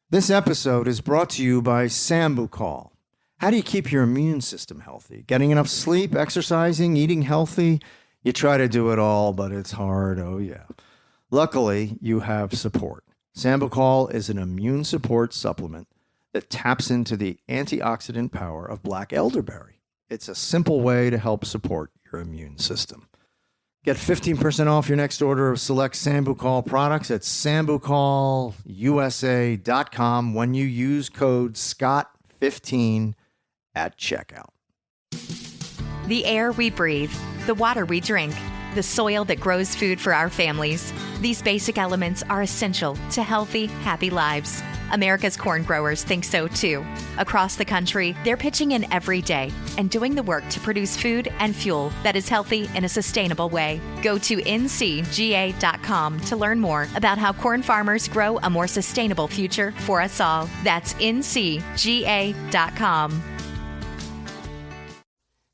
This episode is brought to you by Sambucol. How do you keep your immune system healthy? Getting enough sleep, exercising, eating healthy? You try to do it all, but it's hard. Oh, yeah. Luckily, you have support. Sambucol is an immune support supplement that taps into the antioxidant power of black elderberry. It's a simple way to help support your immune system. Get 15% off your next order of select Sambucol products at sambucolusa.com when you use code SCOTT15 at checkout. The air we breathe, the water we drink, the soil that grows food for our families. These basic elements are essential to healthy, happy lives. America's corn growers think so too. Across the country, they're pitching in every day and doing the work to produce food and fuel that is healthy in a sustainable way. Go to ncga.com to learn more about how corn farmers grow a more sustainable future for us all. That's ncga.com.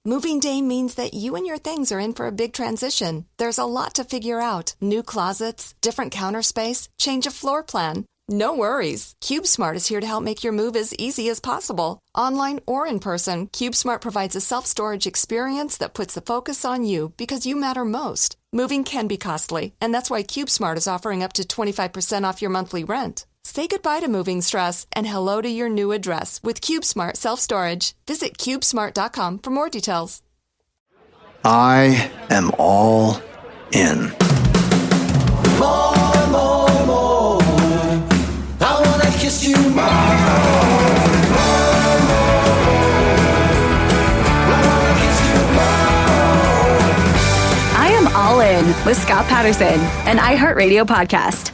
Moving day means that you and your things are in for a big transition. There's a lot to figure out. New closets, different counter space, change of floor plan. No worries. CubeSmart is here to help make your move as easy as possible. Online or in person, CubeSmart provides a self-storage experience that puts the focus on you because you matter most. Moving can be costly, and that's why CubeSmart is offering up to 25% off your monthly rent. Say goodbye to moving stress and hello to your new address with CubeSmart Self-Storage. Visit CubeSmart.com for more details. I am all in. More, more, more. I wanna kiss you more. I am all in with Scott Patterson, an iHeartRadio podcast.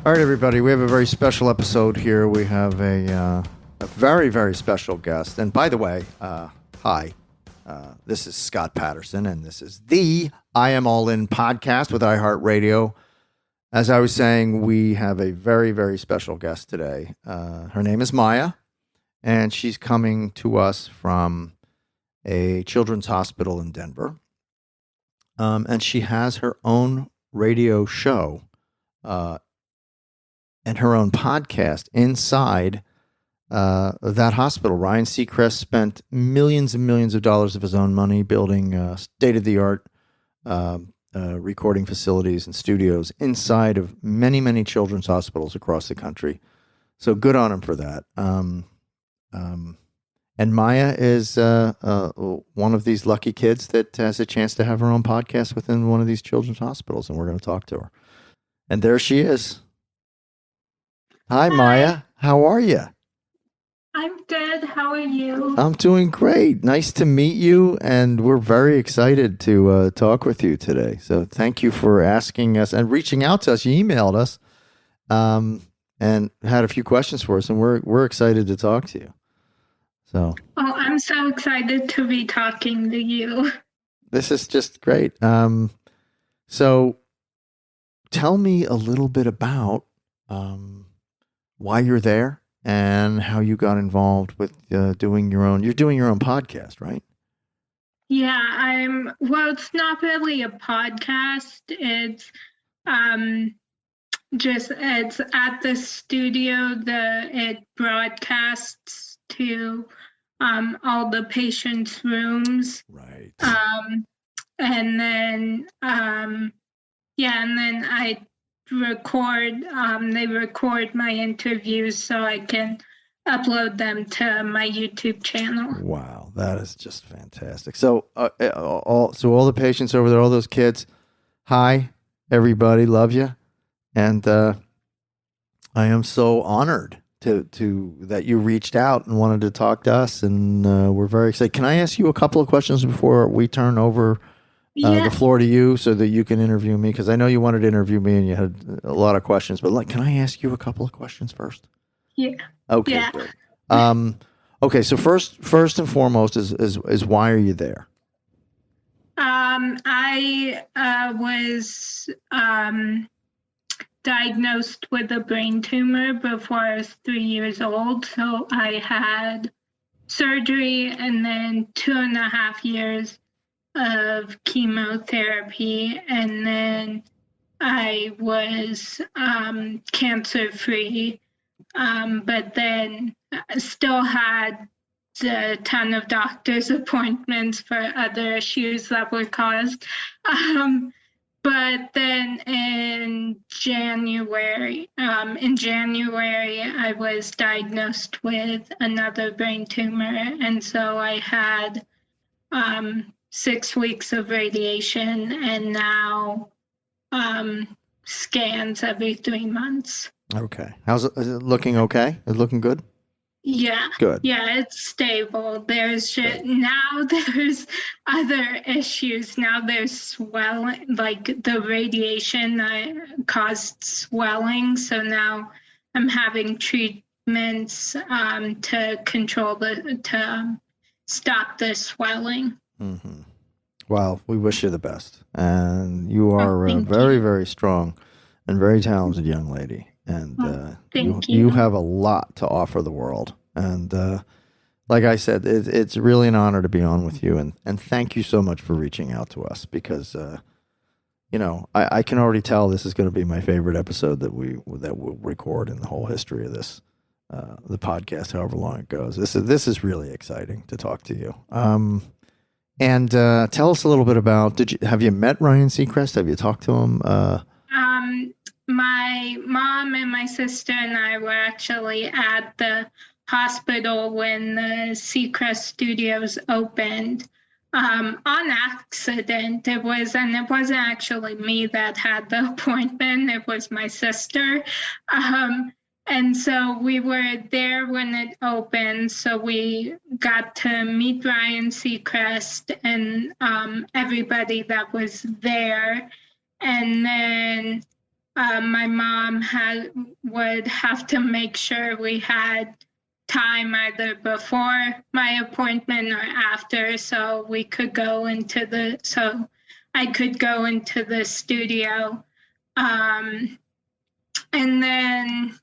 All right, everybody, we have a very special episode here. We have a very, very special guest. And by the way, hi, this is Scott Patterson, and this is the I Am All In podcast with iHeartRadio. As I was saying, we have a very, very special guest today. Her name is Maya, and she's coming to us from a children's hospital in Denver. And she has her own radio show and her own podcast inside that hospital. Ryan Seacrest spent millions and millions of dollars of his own money building state-of-the-art recording facilities and studios inside of many, many children's hospitals across the country. So good on him for that. And Maya is one of these lucky kids that has a chance to have her own podcast within one of these children's hospitals, and we're going to talk to her. And there she is. Hi, Maya. How are you? I'm good. How are you? I'm doing great. Nice to meet you, and we're very excited to talk with you today. So thank you for asking us and reaching out to us. You emailed us and had a few questions for us, and we're excited to talk to you. So, oh, I'm so excited to be talking to you. This is just great. So tell me a little bit about why you're there and how you got involved with doing your own podcast, right? Yeah, it's not really a podcast. It's it's at the studio it broadcasts to all the patients' rooms. Right. And then I record, they record my interviews so I can upload them to my YouTube channel. Wow, that is just fantastic. So all the patients over there, all those kids, hi, everybody, love you. And I am so honored to that you reached out and wanted to talk to us, and we're very excited. Can I ask you a couple of questions before we turn over the floor to you so that you can interview me? Because I know you wanted to interview me and you had a lot of questions, but can I ask you a couple of questions first? Yeah. Okay. Yeah. Great. Okay. So first and foremost is why are you there? I was diagnosed with a brain tumor before I was 3 years old. So I had surgery and then 2.5 years of chemotherapy. And then I was cancer-free but then still had a ton of doctor's appointments for other issues that were caused. But then in January, I was diagnosed with another brain tumor, and so I had 6 weeks of radiation, and now scans every 3 months. Okay. Is it looking okay? Is it looking good? Yeah. Good. Yeah, it's stable. Now there's other issues. Now there's swelling, like the radiation caused swelling. So now I'm having treatments to stop the swelling. Mm-hmm. Well, we wish you the best. And you are a thank very, you. very strong and very talented young lady. And thank you you. have a lot to offer the world. And like I said, it's really an honor to be on with you. And thank you so much for reaching out to us because, I can already tell this is going to be my favorite episode that we'll record in the whole history of this, the podcast, however long it goes. This is really exciting to talk to you. And tell us a little bit about, have you met Ryan Seacrest? Have you talked to him? My mom and my sister and I were actually at the hospital when the Seacrest Studios opened on accident. It wasn't actually me that had the appointment. It was my sister. And so we were there when it opened. So we got to meet Ryan Seacrest and everybody that was there. And then my mom would have to make sure we had time either before my appointment or after, so I could go into the studio. And then,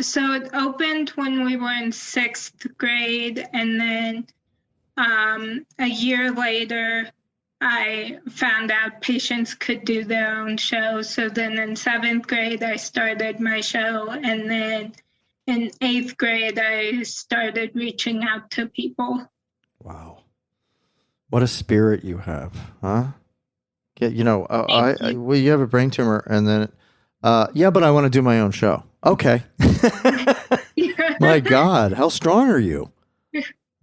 so it opened when we were in 6th grade, and then a year later, I found out patients could do their own show. So then in 7th grade, I started my show. And then in 8th grade, I started reaching out to people. Wow. What a spirit you have, huh? Yeah, you have a brain tumor and then, but I want to do my own show. Okay. My God, how strong are you?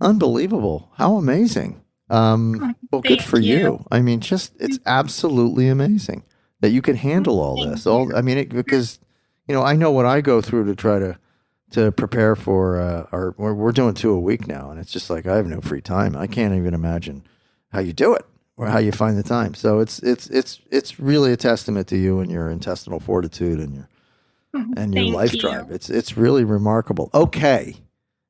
Unbelievable. How amazing. Well, good for you. I mean, it's absolutely amazing that you can handle all this. Because, I know what I go through to try to prepare for, we're doing 2 a week now. And it's just like, I have no free time. I can't even imagine how you do it or how you find the time. So it's really a testament to you and your intestinal fortitude and your life drive. It's really remarkable. Okay.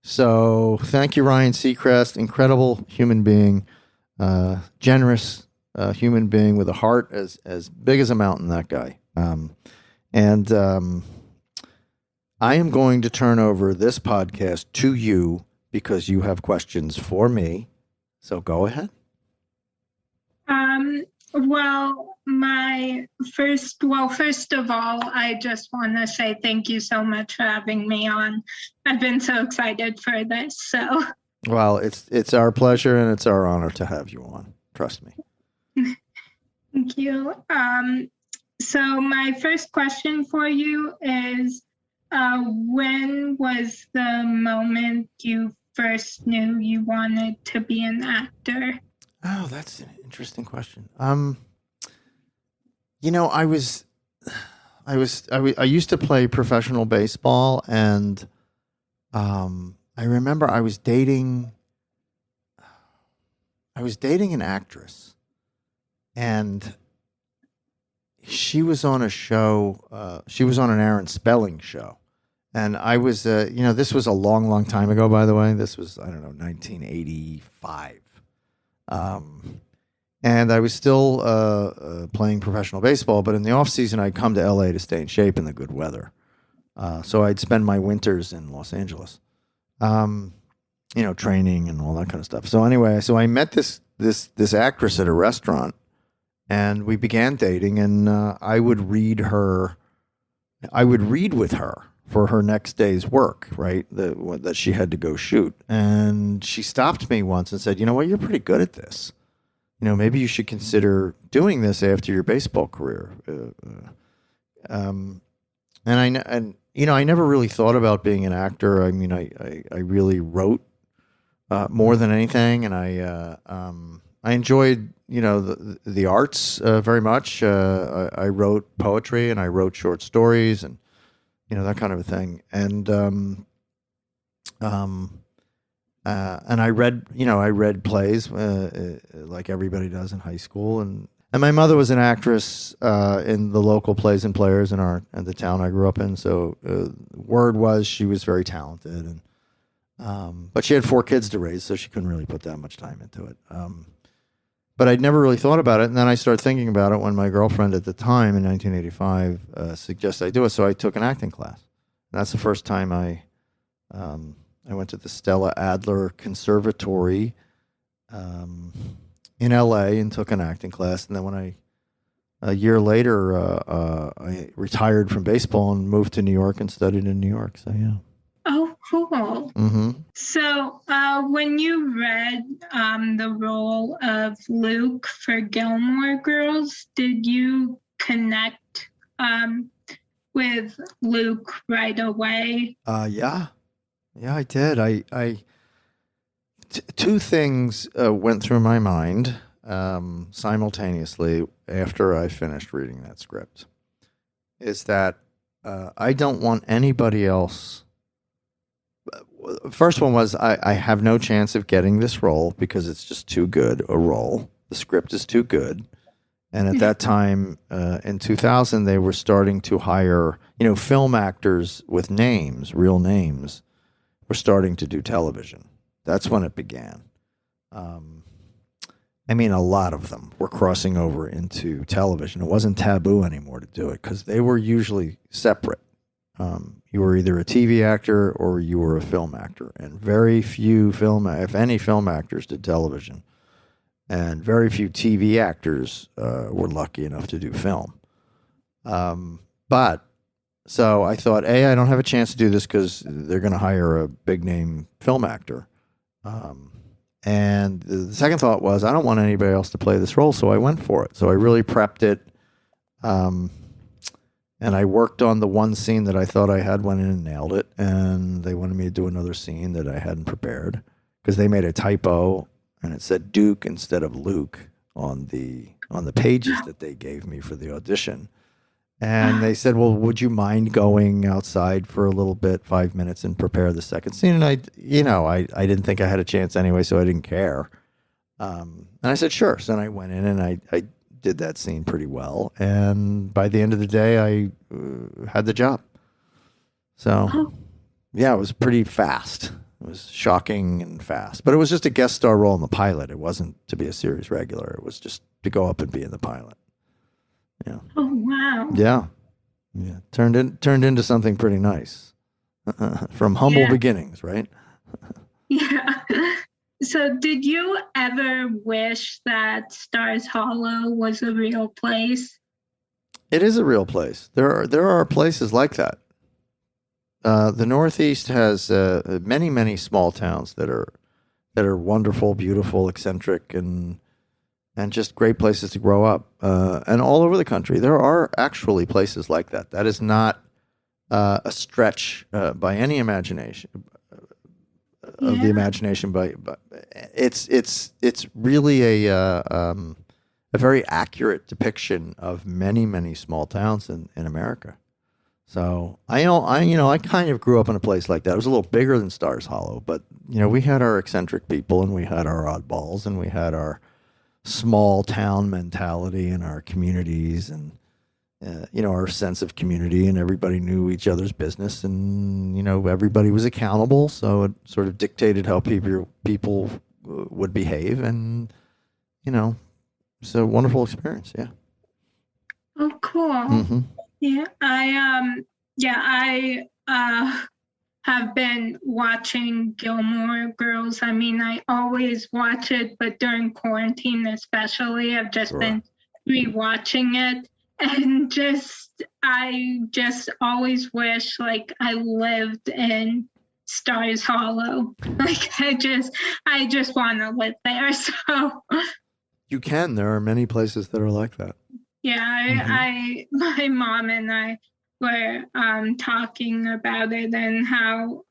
So thank you, Ryan Seacrest, incredible human being, generous human being with a heart as big as a mountain, that guy. And I am going to turn over this podcast to you because you have questions for me. So go ahead. First of all, I just want to say thank you so much for having me on. I've been so excited for this. So, well, it's our pleasure and it's our honor to have you on. Trust me. Thank you. So my first question for you is, when was the moment you first knew you wanted to be an actor? Oh, that's an interesting question. I used to play professional baseball, and I remember I was dating an actress, and she was on a show. She was on an Aaron Spelling show, and I was, this was a long, long time ago. By the way, this was 1985. And I was still playing professional baseball, but in the off season, I'd come to LA to stay in shape in the good weather. So I'd spend my winters in Los Angeles, training and all that kind of stuff. So anyway, I met this actress at a restaurant, and we began dating. And I would read with her for her next day's work, right? That she had to go shoot. And she stopped me once and said, you know what, you're pretty good at this. You know, maybe you should consider doing this after your baseball career. And I never really thought about being an actor. I mean, I really wrote more than anything, and I enjoyed, the arts very much. I wrote poetry and I wrote short stories and that kind of a thing. And I read plays like everybody does in high school, and my mother was an actress in the local plays and players in the town I grew up in. So word was she was very talented, and but she had 4 kids to raise, so she couldn't really put that much time into it. But I'd never really thought about it, and then I started thinking about it when my girlfriend at the time in 1985 suggested I do it. So I took an acting class. And that's the first time I went to the Stella Adler Conservatory in L.A. and took an acting class. And then a year later, I retired from baseball and moved to New York and studied in New York. So, yeah. Oh, cool. Mm-hmm. So when you read the role of Luke for Gilmore Girls, did you connect with Luke right away? Yeah, I did. Two things went through my mind simultaneously after I finished reading that script. Is that I don't want anybody else. First one was I have no chance of getting this role because it's just too good a role. The script is too good. And at that time, in 2000, they were starting to hire, film actors with names, real names, were starting to do television. That's when it began. A lot of them were crossing over into television. It wasn't taboo anymore to do it because they were usually separate. You were either a TV actor or you were a film actor, and very few if any film actors did television, and very few TV actors were lucky enough to do film. So I thought, I don't have a chance to do this because they're going to hire a big name film actor. And the second thought was, I don't want anybody else to play this role, so I went for it. So I really prepped it. And I worked on the one scene that I thought I had, went in and nailed it. And they wanted me to do another scene that I hadn't prepared because they made a typo and it said Duke instead of Luke on the pages that they gave me for the audition. And they said, well, would you mind going outside for a little bit, 5 minutes, and prepare the second scene? And I didn't think I had a chance anyway, so I didn't care. And I said, sure. So then I went in and I did that scene pretty well. And by the end of the day, I had the job. So, yeah, it was pretty fast. It was shocking and fast. But it was just a guest star role in the pilot. It wasn't to be a series regular. It was just to go up and be in the pilot. Yeah. Oh, wow. Yeah. Turned into something pretty nice. From humble beginnings, right? Yeah. So did you ever wish that Stars Hollow was a real place? It is a real place. There are places like that. The Northeast has many, many small towns that are wonderful, beautiful, eccentric, and just great places to grow up. And all over the country, there are actually places like that. That is not a stretch by any imagination of the imagination, but it's really a very accurate depiction of many, many small towns in America. So I kind of grew up in a place like that. It was a little bigger than Stars Hollow, but we had our eccentric people and we had our oddballs and we had our small town mentality in our communities and our sense of community, and everybody knew each other's business, and everybody was accountable, so it sort of dictated how people would behave, and it's a wonderful experience. Yeah. Oh, cool. Mm-hmm. Yeah, I have been watching Gilmore Girls. I mean, I always watch it, but during quarantine especially, I've just been rewatching it. And I just always wish like I lived in Stars Hollow. Like I just want to live there. So You can. There are many places that are like that. yeah, my mom and I were talking about it and how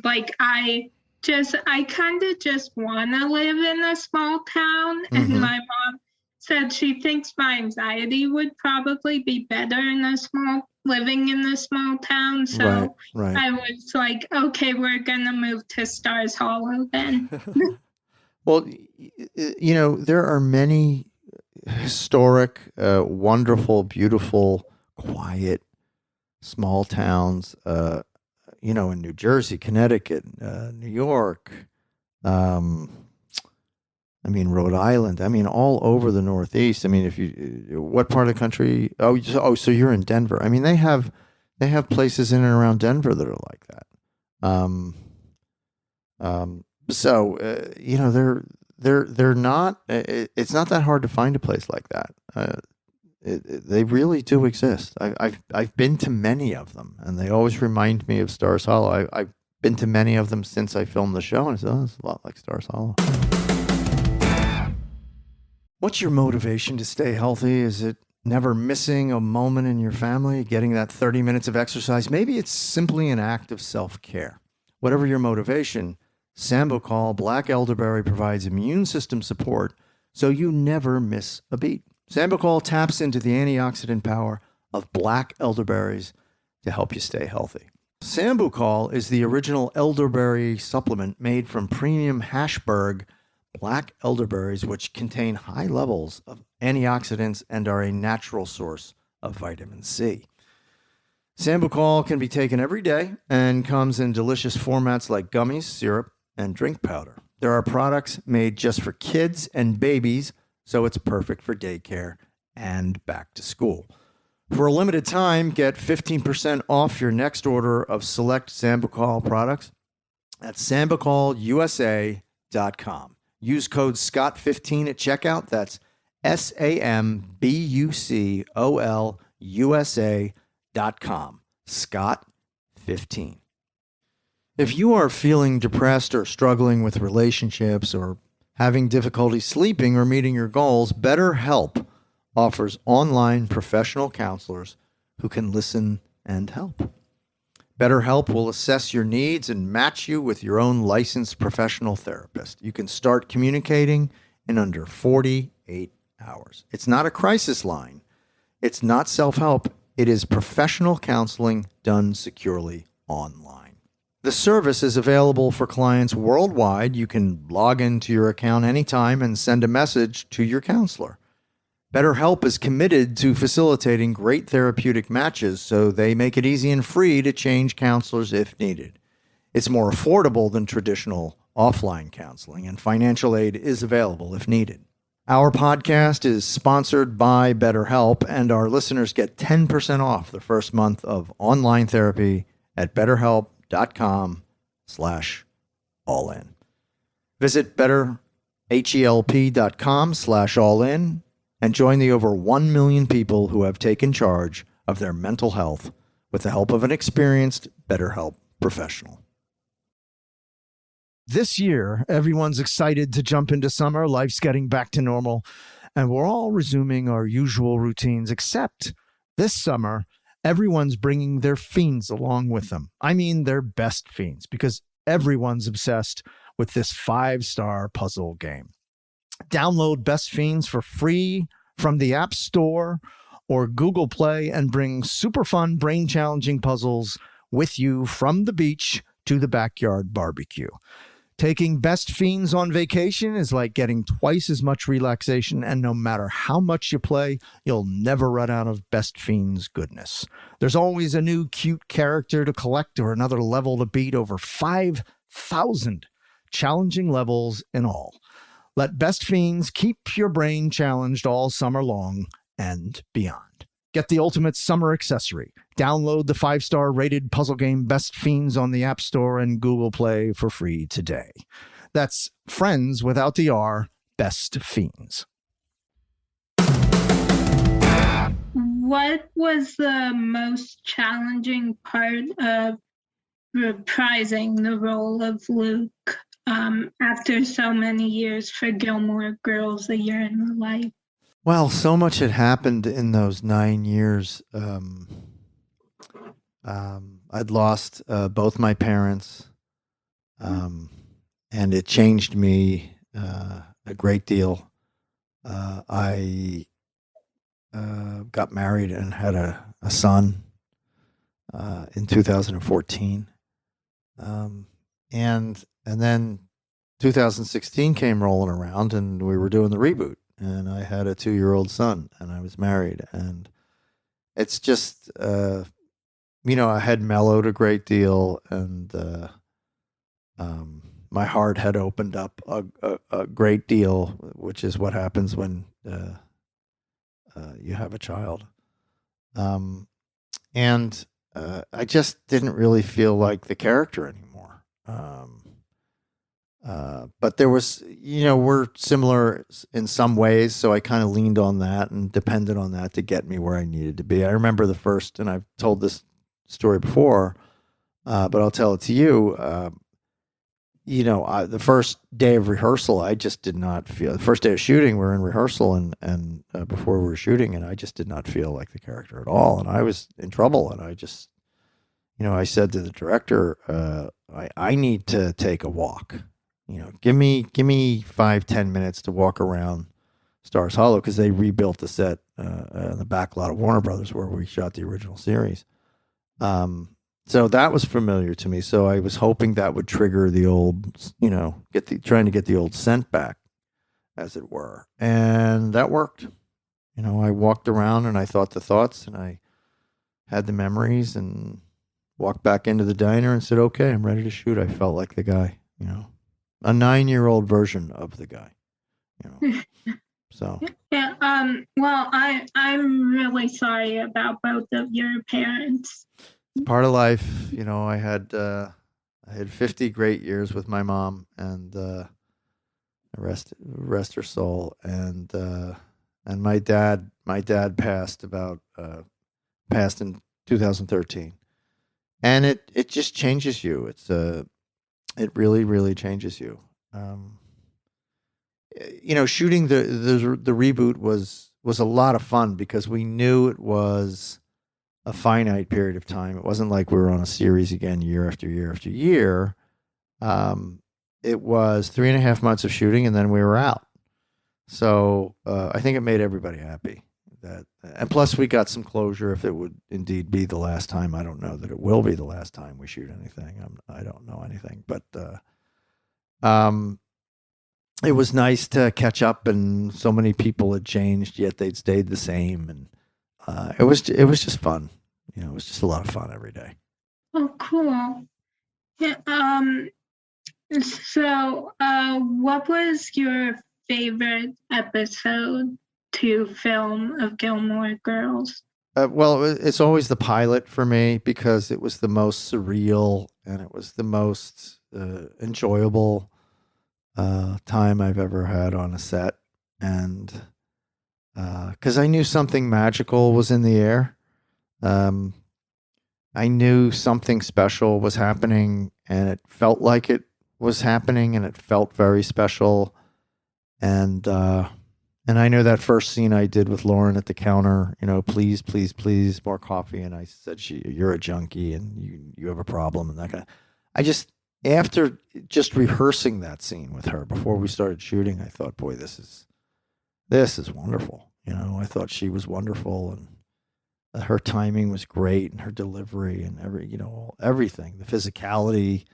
like I kind of just want to live in a small town. And my mom said she thinks my anxiety would probably be better living in a small town. So right. I was like, okay, we're gonna move to Stars Hollow then. Well, you know, there are many historic, wonderful, beautiful, quiet, small towns, you know, in New Jersey, Connecticut, New York, I mean, Rhode Island. I mean, all over the Northeast. I mean, what part of the country? So you're in Denver. I mean, they have places in and around Denver that are like that. You know, they're not. It's not that hard to find a place like that. They really do exist. I've been to many of them, and they always remind me of Stars Hollow. I've been to many of them since I filmed the show, and I said, oh, it's a lot like Stars Hollow. What's your motivation to stay healthy? Is it never missing a moment in your family, getting that 30 minutes of exercise? Maybe it's simply an act of self-care. Whatever your motivation, Sambucol Black Elderberry provides immune system support so you never miss a beat. Sambucol taps into the antioxidant power of black elderberries to help you stay healthy. Sambucol is the original elderberry supplement made from premium Hashberg black elderberries, which contain high levels of antioxidants and are a natural source of vitamin C. Sambucol can be taken every day and comes in delicious formats like gummies, syrup, and drink powder. There are products made just for kids and babies, so it's perfect for daycare and back to school. For a limited time, get 15% off your next order of select Sambucol products at SambucolUSA.com. Use code SCOTT15 at checkout. That's SambucolUSA.com. Scott15. If you are feeling depressed or struggling with relationships or having difficulty sleeping or meeting your goals, BetterHelp offers online professional counselors who can listen and help. BetterHelp will assess your needs and match you with your own licensed professional therapist. You can start communicating in under 48 hours. It's not a crisis line. It's not self-help. It is professional counseling done securely online. The service is available for clients worldwide. You can log into your account anytime and send a message to your counselor. BetterHelp is committed to facilitating great therapeutic matches, so they make it easy and free to change counselors if needed. It's more affordable than traditional offline counseling, and financial aid is available if needed. Our podcast is sponsored by BetterHelp, and our listeners get 10% off the first month of online therapy at BetterHelp.com/allin. Visit BetterHelp.com/allin and join the over 1 million people who have taken charge of their mental health with the help of an experienced BetterHelp professional. This year, everyone's excited to jump into summer. Life's getting back to normal, and we're all resuming our usual routines, except this summer, everyone's bringing their fiends along with them. I mean, their best fiends, because everyone's obsessed with this 5-star puzzle game. Download Best Fiends for free from the App Store or Google Play and bring super fun, brain-challenging puzzles with you from the beach to the backyard barbecue. Taking Best Fiends on vacation is like getting twice as much relaxation, and no matter how much you play, you'll never run out of Best Fiends goodness. There's always a new cute character to collect or another level to beat, over 5,000 challenging levels in all. Let Best Fiends keep your brain challenged all summer long and beyond. Get the ultimate summer accessory. Download the 5-star rated puzzle game Best Fiends on the App Store and Google Play for free today. That's friends without the R, Best Fiends. what was the most challenging part of reprising the role of Luke after so many years for Gilmore Girls: A Year in the Life? Well, so much had happened in those 9 years. I'd lost both my parents, and it changed me a great deal. I got married and had a son in 2014, and then 2016 came rolling around, and we were doing the reboot, and I had a 2-year-old son, and I was married, and it's just I had mellowed a great deal, and my heart had opened up a great deal, which is what happens when you have a child. And I just didn't really feel like the character anymore. But there was, we're similar in some ways, so I kind of leaned on that and depended on that to get me where I needed to be. I remember the first, and I've told this story before, but I'll tell it to you. The first day of rehearsal, I just did not feel. The first day of shooting, we're in rehearsal, and before we were shooting, and I just did not feel like the character at all, and I was in trouble. And I just, I said to the director, I need to take a walk. Give me 5-10 minutes to walk around Stars Hollow, because they rebuilt the set in the back lot of Warner Brothers where we shot the original series. So that was familiar to me. So I was hoping that would trigger the old, trying to get the old scent back, as it were. And that worked. I walked around and I thought the thoughts, and I had the memories, and walked back into the diner and said, okay, I'm ready to shoot. I felt like the guy, a 9-year-old version of the guy, so. Yeah. Well, I'm really sorry about both of your parents. It's part of life. I had 50 great years with my mom, and rest her soul. And my dad passed in 2013, and it just changes you. It really, really changes you. Shooting the reboot was a lot of fun, because we knew it was a finite period of time. It wasn't like we were on a series again year after year after year. It was 3.5 months of shooting, and then we were out. So I think it made everybody happy. And plus we got some closure if it would indeed be the last time. I don't know that it will be the last time we shoot anything. I don't know anything, but it was nice to catch up, and so many people had changed, yet they'd stayed the same. And it was just fun. It was just a lot of fun every day. Oh, cool. Yeah. So, what was your favorite episode to film of Gilmore Girls? Well, it's always the pilot for me, because it was the most surreal, and it was the most enjoyable time I've ever had on a set. And because I knew something magical was in the air. I knew something special was happening, and it felt like it was happening, and it felt very special. And I know that first scene I did with Lauren at the counter, please, please, please, more coffee. And I said, you're a junkie, and you have a problem, and that kind of. After just rehearsing that scene with her before we started shooting, I thought, boy, this is wonderful. I thought she was wonderful, and her timing was great, and her delivery, and everything, the physicality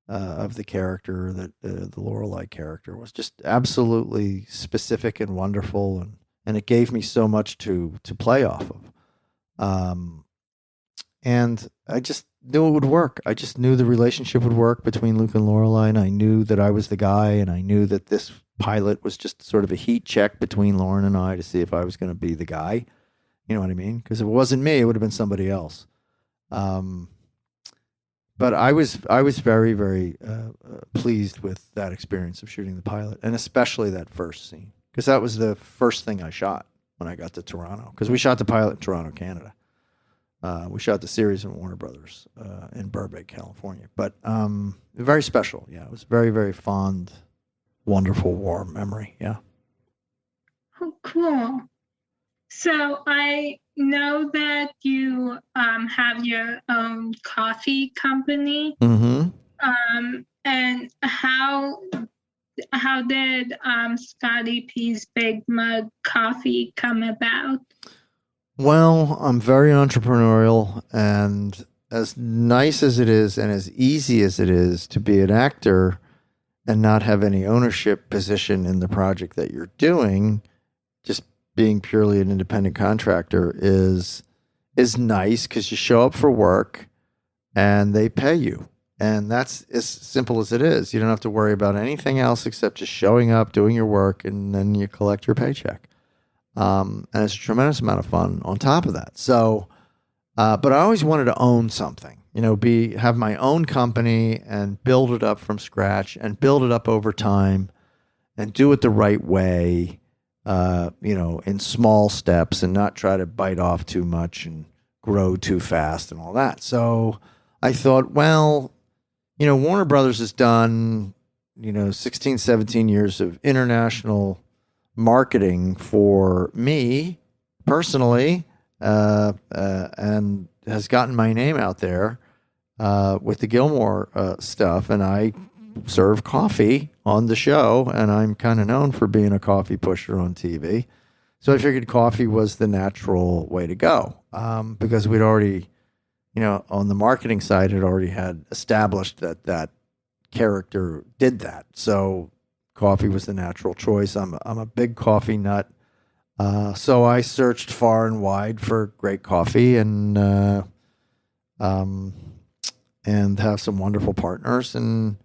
of the character, that the Lorelai character was just absolutely specific and wonderful, and it gave me so much to play off of. And I just knew it would work. I just knew the relationship would work between Luke and Lorelai, and I knew that I was the guy, and I knew that this pilot was just sort of a heat check between Lauren and I to see if I was going to be the guy. You know what I mean? Because if it wasn't me, it would have been somebody else. But I was very, very pleased with that experience of shooting the pilot, and especially that first scene, because that was the first thing I shot. when I got to Toronto, because we shot the pilot in Toronto, Canada. We shot the series in Warner Brothers in Burbank, California. But very special. Yeah, it was very, very fond, wonderful, warm memory. Yeah. Oh, cool. So I know that you have your own coffee company. Mm-hmm. And how did Scotty P's Big Mug Coffee come about? Well, I'm very entrepreneurial, and as nice as it is and as easy as it is to be an actor and not have any ownership position in the project that you're doing, just being purely an independent contractor is nice because you show up for work and they pay you. And that's as simple as it is. You don't have to worry about anything else except just showing up, doing your work, and then you collect your paycheck. And it's a tremendous amount of fun on top of that. So, but I always wanted to own something, have my own company and build it up from scratch and build it up over time and do it the right way, in small steps and not try to bite off too much and grow too fast and all that. So I thought, well, Warner Brothers has done, 16, 17 years of international marketing for me personally, and has gotten my name out there with the Gilmore stuff. And I serve coffee on the show, and I'm kind of known for being a coffee pusher on TV. So I figured coffee was the natural way to go, because we'd already, on the marketing side, had already had established that character did that. So coffee was the natural choice. I'm a big coffee nut. So I searched far and wide for great coffee and have some wonderful partners, and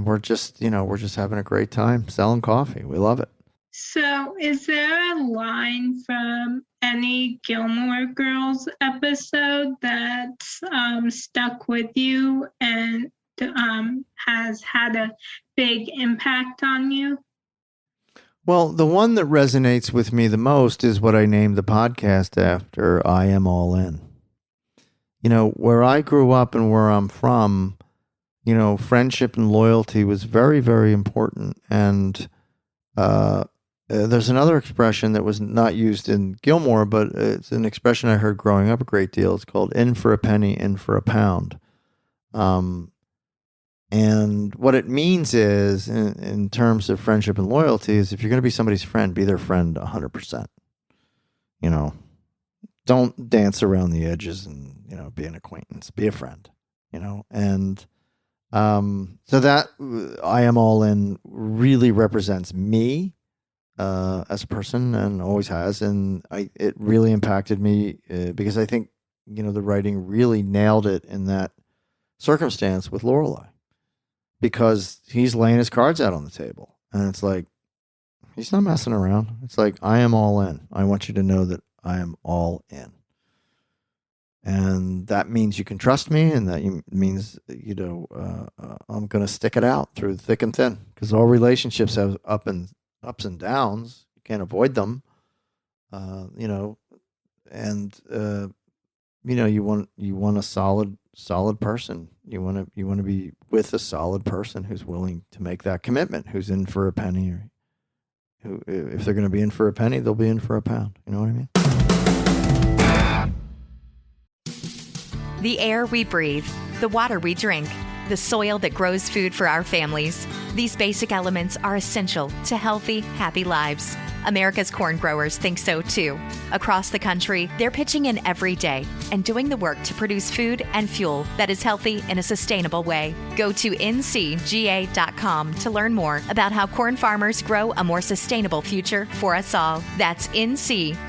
we're just having a great time selling coffee. We love it. So is there a line from any Gilmore Girls episode that's stuck with you and has had a big impact on you? Well, the one that resonates with me the most is what I named the podcast after, I Am All In. Where I grew up and where I'm from, friendship and loyalty was very, very important. And there's another expression that was not used in Gilmore, but it's an expression I heard growing up a great deal. It's called in for a penny, in for a pound. And what it means is, in terms of friendship and loyalty, is if you're going to be somebody's friend, be their friend 100%. Don't dance around the edges and, be an acquaintance. Be a friend, And so that I Am All In really represents me as a person, and always has. And it really impacted me because I think, the writing really nailed it in that circumstance with Lorelai. Because he's laying his cards out on the table. And it's like, he's not messing around. It's like, I am all in. I want you to know that I am all in. And that means you can trust me, and that means, I'm going to stick it out through thick and thin. Because all relationships have ups and downs. You can't avoid them. You want a solid person. You want to be with a solid person who's willing to make that commitment, who's in for a penny, or who, if they're going to be in for a penny, they'll be in for a pound. You know what I mean? The air we breathe, the water we drink, the soil that grows food for our families. These basic elements are essential to healthy, happy lives. America's corn growers think so too. Across the country, they're pitching in every day and doing the work to produce food and fuel that is healthy in a sustainable way. Go to ncga.com to learn more about how corn farmers grow a more sustainable future for us all. That's ncga.com.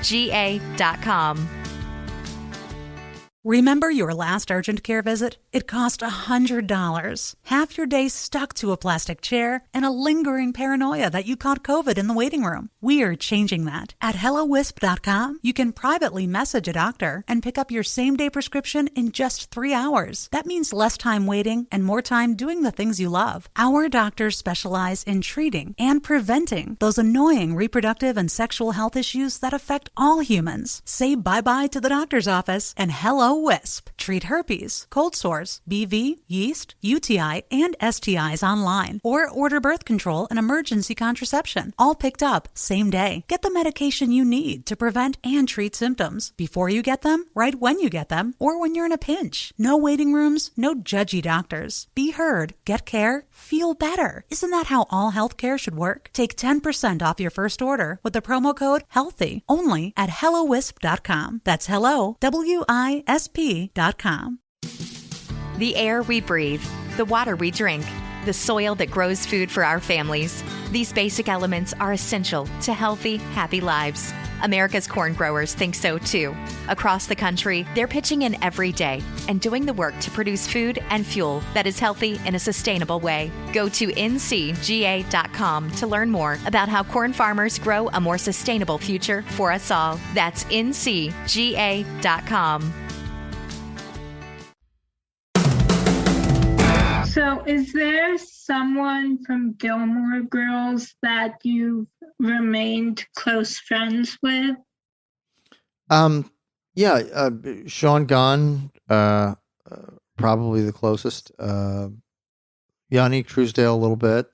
Remember your last urgent care visit? It cost $100. Half your day stuck to a plastic chair and a lingering paranoia that you caught COVID in the waiting room. We are changing that. At HelloWisp.com, you can privately message a doctor and pick up your same-day prescription in just 3 hours. That means less time waiting and more time doing the things you love. Our doctors specialize in treating and preventing those annoying reproductive and sexual health issues that affect all humans. Say bye-bye to the doctor's office and hello Wisp. Treat herpes, cold sores, BV, yeast, UTI, and STIs online. Or order birth control and emergency contraception. All picked up same day. Get the medication you need to prevent and treat symptoms before you get them, right when you get them, or when you're in a pinch. No waiting rooms, no judgy doctors. Be heard, get care, feel better. Isn't that how all healthcare should work? Take 10% off your first order with the promo code HEALTHY only at HelloWisp.com. That's hello, WISP.com. The air we breathe, the water we drink, the soil that grows food for our families. These basic elements are essential to healthy, happy lives. America's corn growers think so too. Across the country, they're pitching in every day and doing the work to produce food and fuel that is healthy in a sustainable way. Go to ncga.com to learn more about how corn farmers grow a more sustainable future for us all. That's ncga.com. So, is there someone from Gilmore Girls that you've remained close friends with? Sean Gunn, probably the closest. Yanni Truesdale a little bit.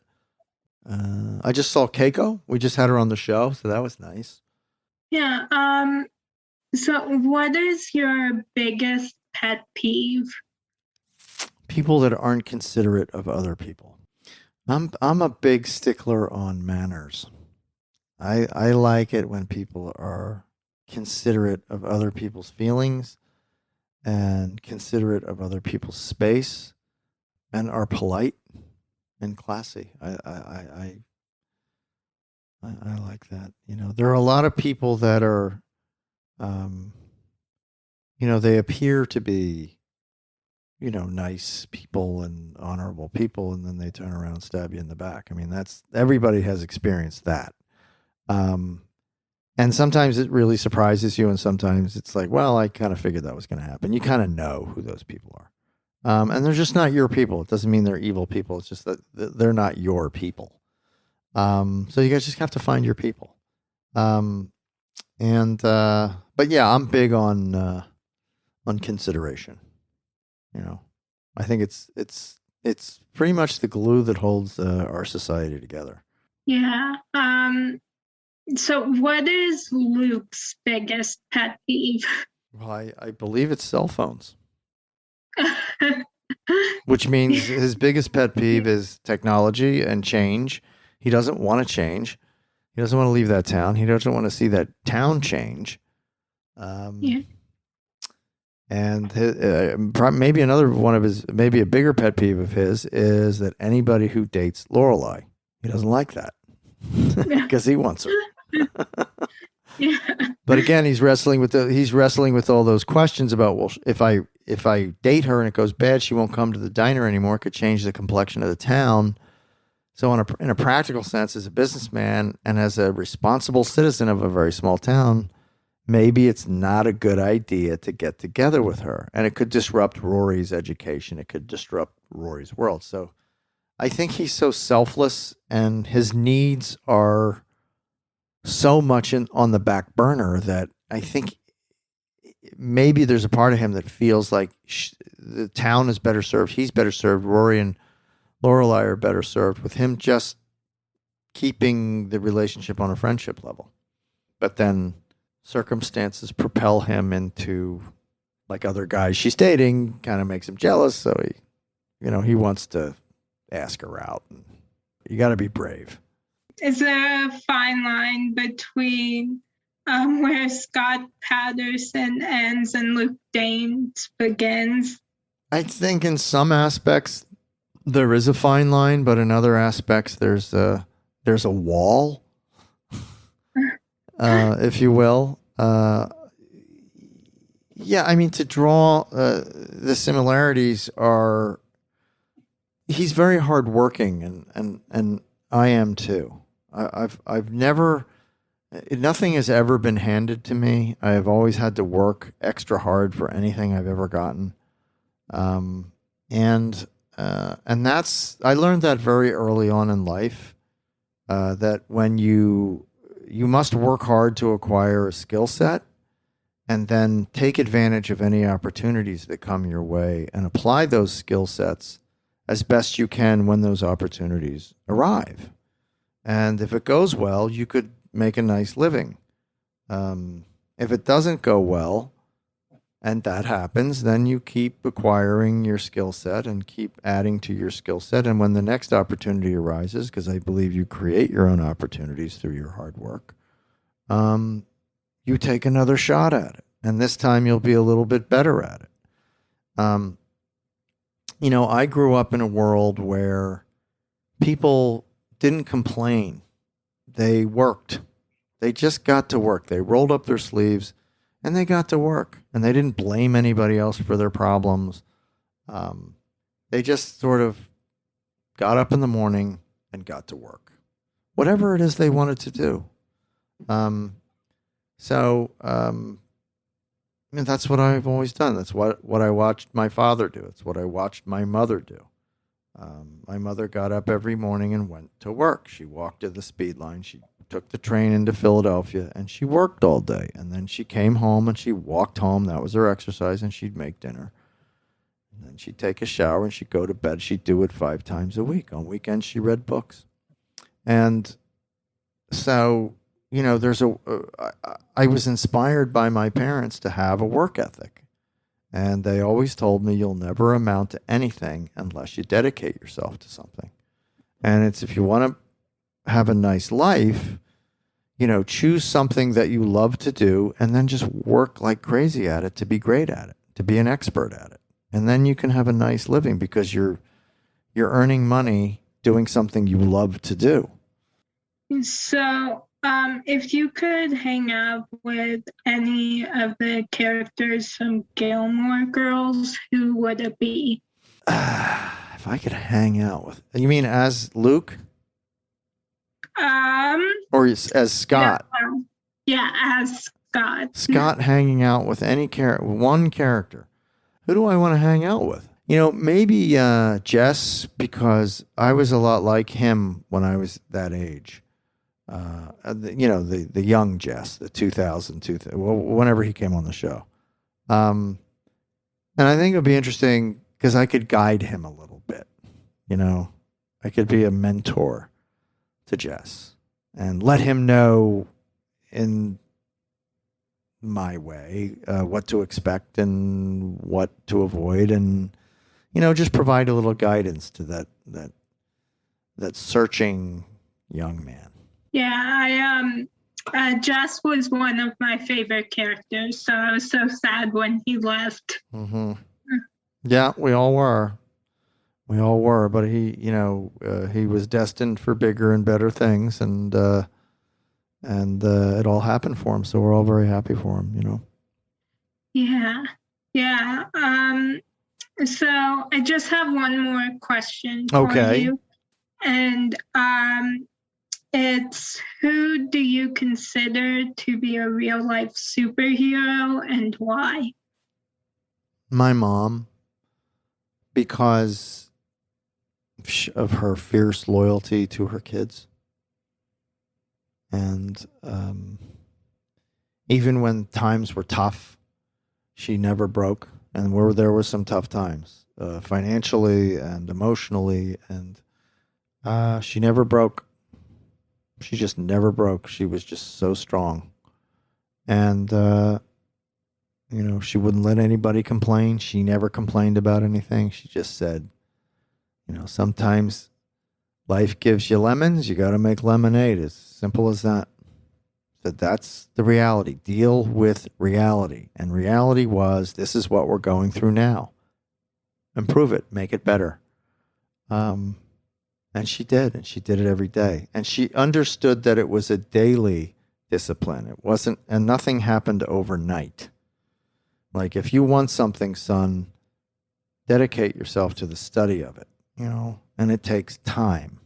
I just saw Keiko. We just had her on the show, so that was nice. Yeah. So, what is your biggest pet peeve? People that aren't considerate of other people. I'm a big stickler on manners. I like it when people are considerate of other people's feelings and considerate of other people's space and are polite and classy. I like that. You know, there are a lot of people that are, they appear to be, nice people and honorable people, and then they turn around and stab you in the back. I mean, everybody has experienced that. And sometimes it really surprises you, and sometimes it's like, well, I kind of figured that was going to happen. You kind of know who those people are. And they're just not your people. It doesn't mean they're evil people. It's just that they're not your people. So you guys just have to find your people. But yeah, I'm big on consideration. I think it's pretty much the glue that holds our society together. Yeah. So what is Luke's biggest pet peeve? Well, I believe it's cell phones. Which means his biggest pet peeve is technology and change. He doesn't want to change. He doesn't want to leave that town. He doesn't want to see that town change. Yeah. And maybe another one of his, maybe a bigger pet peeve of his is that anybody who dates Lorelai, he doesn't like that because he wants her. Yeah. But again, he's wrestling with all those questions about, well, if I date her and it goes bad, she won't come to the diner anymore. It could change the complexion of the town. So in a practical sense, as a businessman and as a responsible citizen of a very small town, maybe it's not a good idea to get together with her. And it could disrupt Rory's education. It could disrupt Rory's world. So I think he's so selfless and his needs are so much on the back burner that I think maybe there's a part of him that feels like the town is better served. He's better served. Rory and Lorelai are better served with him just keeping the relationship on a friendship level. But then circumstances propel him into, like other guys she's dating, kind of makes him jealous. So he wants to ask her out. You got to be brave. Is there a fine line between where Scott Patterson ends and Luke Danes begins? I think in some aspects there is a fine line, but in other aspects there's a wall, if you will. Yeah, I mean, to draw the similarities are, he's very hardworking, and I am too. I've never, nothing has ever been handed to me. I have always had to work extra hard for anything I've ever gotten, and that's, I learned that very early on in life, that when you must work hard to acquire a skill set, and then take advantage of any opportunities that come your way and apply those skill sets as best you can when those opportunities arrive. And if it goes well, you could make a nice living. If it doesn't go well, and that happens, then you keep acquiring your skill set and keep adding to your skill set. And when the next opportunity arises, because I believe you create your own opportunities through your hard work, you take another shot at it. And this time you'll be a little bit better at it. I grew up in a world where people didn't complain. They worked. They just got to work. They rolled up their sleeves and they got to work. And they didn't blame anybody else for their problems. They just sort of got up in the morning and got to work. Whatever it is they wanted to do. That's what I've always done. That's what I watched my father do. It's what I watched my mother do. My mother got up every morning and went to work. She walked to the speed line. She took the train into Philadelphia, and she worked all day. And then she came home and she walked home. That was her exercise, and she'd make dinner. And then she'd take a shower and she'd go to bed. She'd do it 5 times a week. On weekends, she read books. And so, I was inspired by my parents to have a work ethic. And they always told me, you'll never amount to anything unless you dedicate yourself to something. And it's, if you want to have a nice life, choose something that you love to do and then just work like crazy at it to be great at it, to be an expert at it. And then you can have a nice living because you're earning money doing something you love to do. So, if you could hang out with any of the characters from Gilmore Girls, who would it be? If I could hang out with, you mean as Luke? Or as Scott? Yeah, as Scott. Scott hanging out with one character. Who do I want to hang out with? Maybe Jess, because I was a lot like him when I was that age. The young Jess, the 2002, whenever he came on the show. And I think it would be interesting because I could guide him a little bit. I could be a mentor to Jess and let him know in my way what to expect and what to avoid, and just provide a little guidance to that searching young man. Yeah, Jess was one of my favorite characters, so I was so sad when he left. Mm-hmm. Yeah, we all were. But he was destined for bigger and better things, and it all happened for him. So we're all very happy for him. Yeah. So I just have one more question for you, and it's, who do you consider to be a real life superhero and why? My mom, because of her fierce loyalty to her kids. And even when times were tough, she never broke. And there were some tough times, financially and emotionally. And she never broke. She just never broke. She was just so strong. And, she wouldn't let anybody complain. She never complained about anything. She just said, sometimes life gives you lemons. You got to make lemonade. As simple as that. That's the reality. Deal with reality. And reality was, this is what we're going through now. Improve it. Make it better. And she did, and she did it every day. And she understood that it was a daily discipline. It wasn't, and nothing happened overnight. Like, if you want something, son, dedicate yourself to the study of it, and it takes time.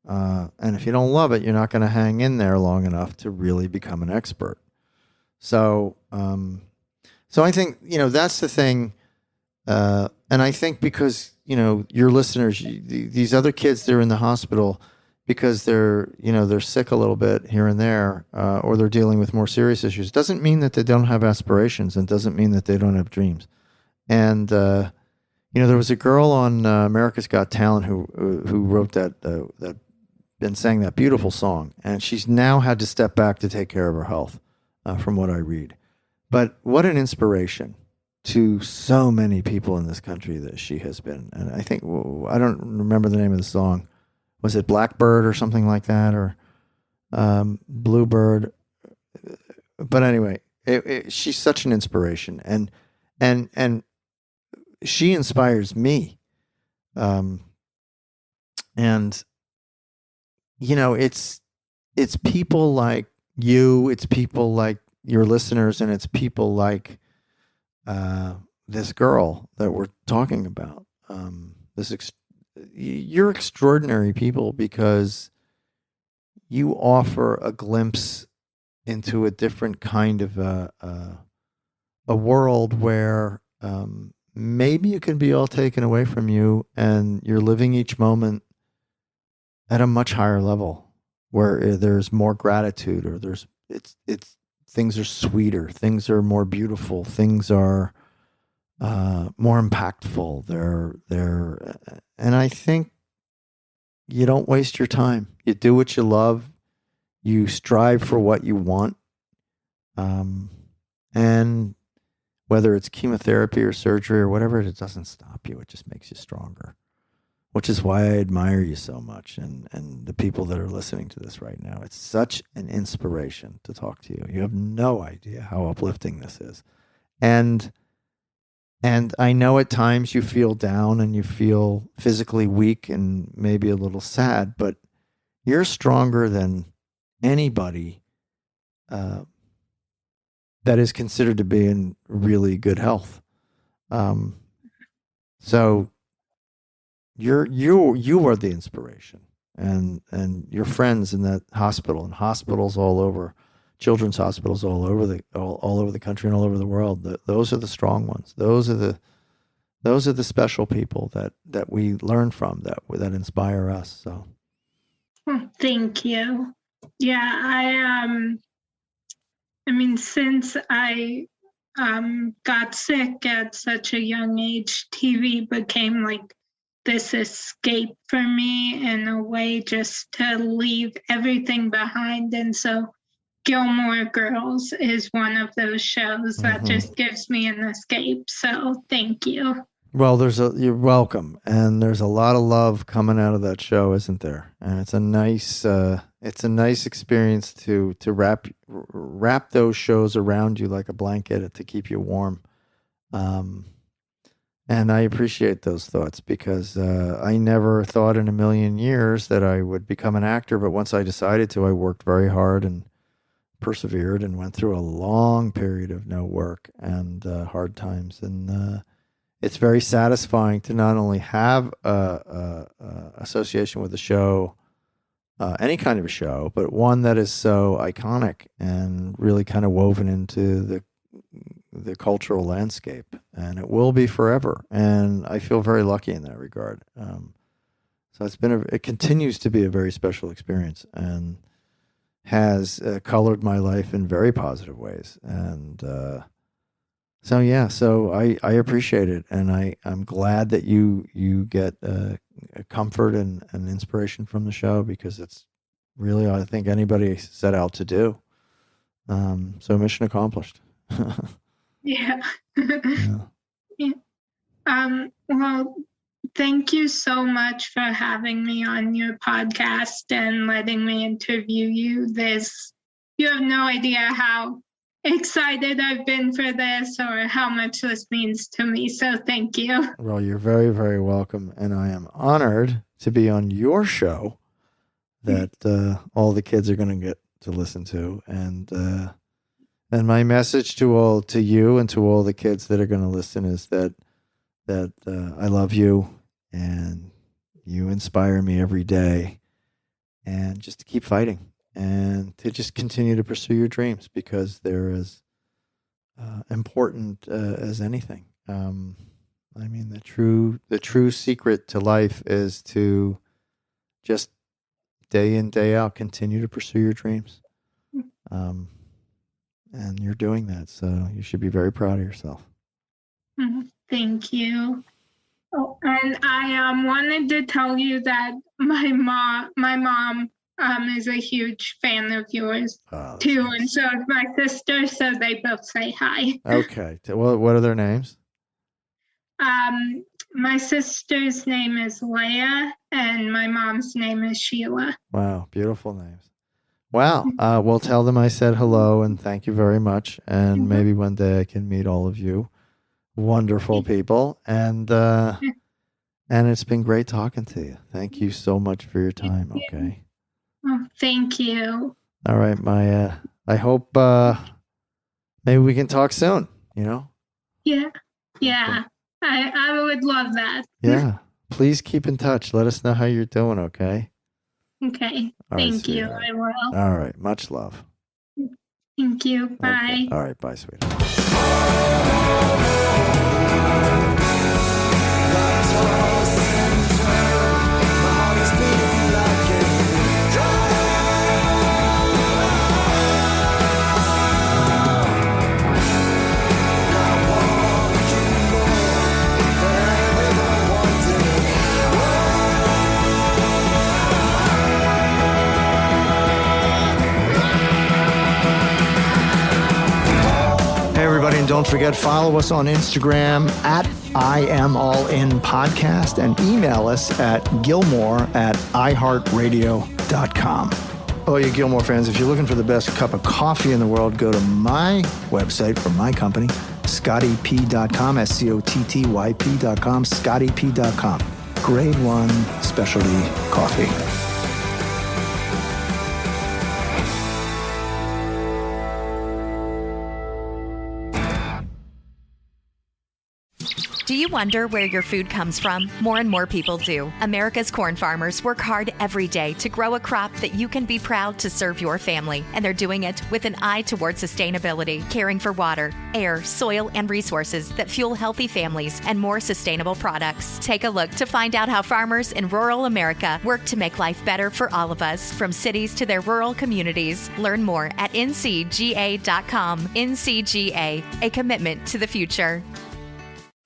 And if you don't love it, you're not going to hang in there long enough to really become an expert. So, so I think, that's the thing. And I think because, your listeners, these other kids, they're in the hospital because they're sick a little bit here and there, or they're dealing with more serious issues. Doesn't mean that they don't have aspirations, and doesn't mean that they don't have dreams. And, there was a girl on America's Got Talent who wrote that and sang that beautiful song, and she's now had to step back to take care of her health, from what I read. But what an inspiration to so many people in this country that she has been. And I think, I don't remember the name of the song. Was it Blackbird or something like that, or Bluebird? But anyway, she's such an inspiration, and she inspires me. And it's people like you, it's people like your listeners, and it's people like this girl that we're talking about. You're extraordinary people because you offer a glimpse into a different kind of a world where maybe it can be all taken away from you, and you're living each moment at a much higher level where there's more gratitude, or it's things are sweeter, things are more beautiful, things are more impactful. And I think you don't waste your time. You do what you love. You strive for what you want. And whether it's chemotherapy or surgery or whatever, it doesn't stop you. It just makes you stronger, which is why I admire you so much, and the people that are listening to this right now. It's such an inspiration to talk to you. You have no idea how uplifting this is. And I know at times you feel down and you feel physically weak and maybe a little sad, but you're stronger than anybody that is considered to be in really good health. So you are the inspiration, and your friends in that hospital, and hospitals all over, children's hospitals all over the country and all over the world. Those are the strong ones. Those are the special people that we learn from, that inspire us. So, thank you. Yeah, I mean, since I got sick at such a young age, TV became like this escape for me, in a way, just to leave everything behind. And so Gilmore Girls is one of those shows that just gives me an escape. So thank you. Well, you're welcome. And there's a lot of love coming out of that show, isn't there? And it's a nice experience to wrap those shows around you like a blanket to keep you warm. And I appreciate those thoughts, because I never thought in a million years that I would become an actor. But once I decided to, I worked very hard and persevered and went through a long period of no work and hard times. And it's very satisfying to not only have a association with the show, any kind of a show, but one that is so iconic and really kind of woven into the cultural landscape, and it will be forever. And I feel very lucky in that regard. So it continues to be a very special experience, and has colored my life in very positive ways. And so I appreciate it, and I'm glad that you get a comfort and inspiration from the show, because it's really, I think, anybody set out to do. So mission accomplished. Yeah. Yeah. Well, thank you so much for having me on your podcast and letting me interview you. You have no idea how excited I've been for this, or how much this means to me. So thank you. Well, you're very, very welcome. And I am honored to be on your show that all the kids are going to get to listen to. And And my message to you and to all the kids that are going to listen is that I love you and you inspire me every day, and just to keep fighting and to just continue to pursue your dreams, because they're as important as anything. I mean, the true secret to life is to just day in, day out, continue to pursue your dreams. And you're doing that, so you should be very proud of yourself. Thank you. Oh, and I wanted to tell you that my mom is a huge fan of yours too, nice. And so is my sister, so they both say hi. Okay. Well, what are their names? My sister's name is Leah, and my mom's name is Sheila. Wow, beautiful names. Wow. We'll tell them I said hello and thank you very much. And maybe one day I can meet all of you. Wonderful people. And it's been great talking to you. Thank you so much for your time. Okay. Oh, thank you. All right, Maya. I hope maybe we can talk soon, Yeah. Yeah. Okay. I would love that. Yeah. Please keep in touch. Let us know how you're doing, okay? Okay. All right, Thank you. sweetheart. I will. All right. Much love. Thank you. Bye. Okay. All right. Bye, sweetheart. And don't forget, follow us on Instagram at IamAllInPodcast and email us at Gilmore@iHeartRadio.com. Oh, you Gilmore fans, if you're looking for the best cup of coffee in the world, go to my website for my company, ScottyP.com, SCOTTYP.com, ScottyP.com. Grade 1 specialty coffee. Do you wonder where your food comes from? More and more people do. America's corn farmers work hard every day to grow a crop that you can be proud to serve your family. And they're doing it with an eye toward sustainability, caring for water, air, soil, and resources that fuel healthy families and more sustainable products. Take a look to find out how farmers in rural America work to make life better for all of us, from cities to their rural communities. Learn more at ncga.com. NCGA, a commitment to the future.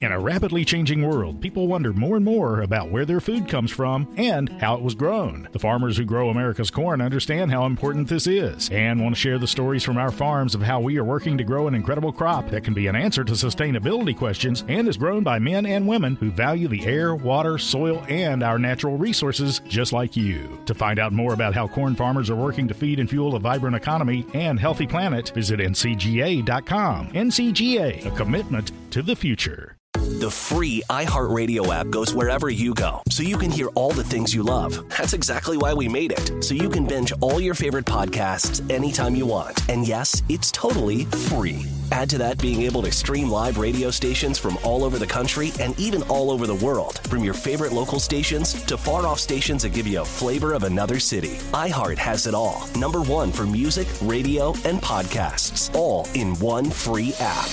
In a rapidly changing world, people wonder more and more about where their food comes from and how it was grown. The farmers who grow America's corn understand how important this is and want to share the stories from our farms of how we are working to grow an incredible crop that can be an answer to sustainability questions and is grown by men and women who value the air, water, soil, and our natural resources just like you. To find out more about how corn farmers are working to feed and fuel a vibrant economy and healthy planet, visit ncga.com. NCGA, a commitment to the future. The free iHeartRadio app goes wherever you go, so you can hear all the things you love. That's exactly why we made it, so you can binge all your favorite podcasts anytime you want. And yes, it's totally free. Add to that being able to stream live radio stations from all over the country and even all over the world, from your favorite local stations to far-off stations that give you a flavor of another city. iHeart has it all. #1 for music, radio, and podcasts, all in one free app.